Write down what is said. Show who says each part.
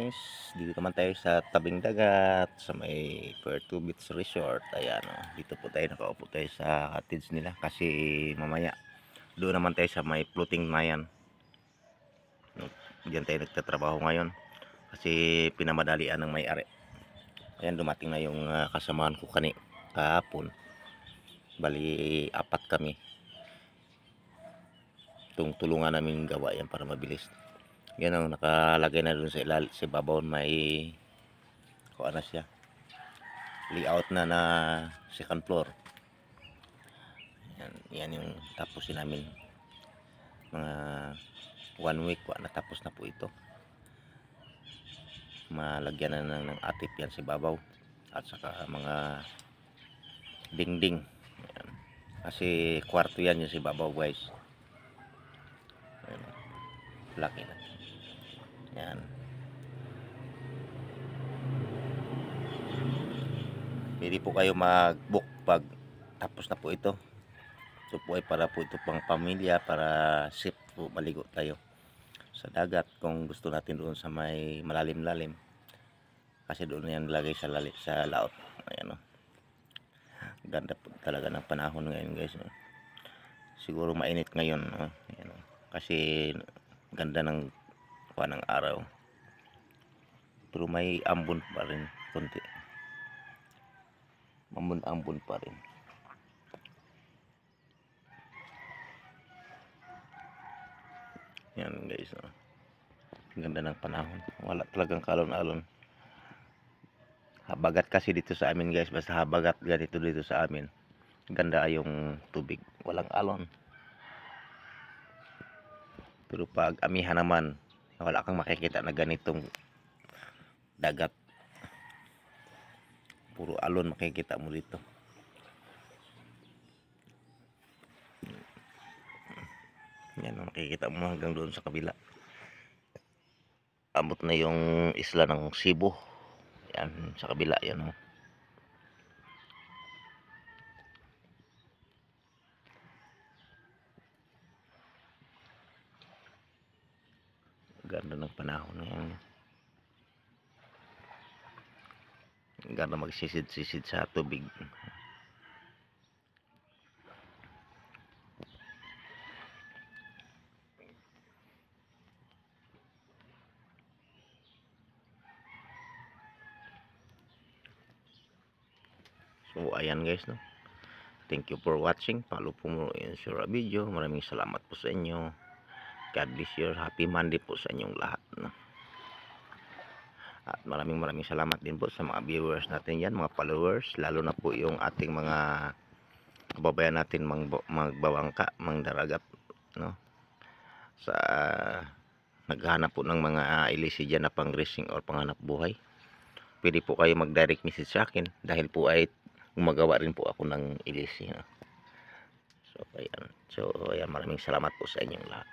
Speaker 1: guys, dito naman tayo sa tabing dagat sa may Puerto Beach Resort. Ayan, oh. Dito po tayo, nakaupo tayo sa cottage nila kasi mamaya doon naman tayo sa may floating na yan. Diyan tayo nagtatrabaho ngayon kasi pinamadalian ng may-ari. Ayan, dumating na yung kasamahan ko kahapon. Bali, apat kami. Tulungan namin gawa yan para mabilis. Yan ang nakalagay na doon sa babaw, may kuha na siya, layout na second floor. Yan yung tapusin namin, mga 1 week natapos na po ito. Malagyan na ng atip yan sa babaw at saka mga dingding. Yan. Kasi kwarto yan yung sa babaw guys. Yan. Laki na yan. Pwede po kayo mag-book pag tapos na po ito. Ito po ay para po ito pang pamilya, para safe po maligo tayo sa dagat kung gusto natin doon sa may malalim-lalim. Kasi doon yan nilagay sa laot. Ayan o. Ganda po talaga ng panahon ngayon guys. Siguro mainit ngayon. Ayan o. Kasi ganda ng araw. Pero may ambon pa rin konti. Ambon pa rin. Yan guys, ganda ng panahon, wala talagang kalon-alon. Habagat kasi dito sa amin guys, basta habagat ganito dito sa amin, ganda yung tubig, walang alon. Pero pag amihan naman, wala kang makikita na ganitong dagat, puro alon makikita mo dito. Yan, makikita mo hanggang doon sa kabila. Abot na yung isla ng Cebu. Yan, sa kabila yan o. Ganda ng panahon ngayon. Ganda magsisid-sisid sa tubig. So ayan guys, no. Thank you for watching. Follow po mo yung Sura video. Maraming salamat po sa inyo. God bless you. Happy Monday po sa inyong lahat, no. At maraming salamat din po sa mga viewers natin yan, mga followers, lalo na po yung ating mga kababayan natin magbawangka, mangdaragat, no, sa naghahanap po ng mga ilisi dyan na pang racing or panghanap buhay. Pwede po kayo mag-direct message sa akin dahil po ay gumagawa rin po ako ng ilisi, no? So ayan, maraming salamat po sa inyong lahat.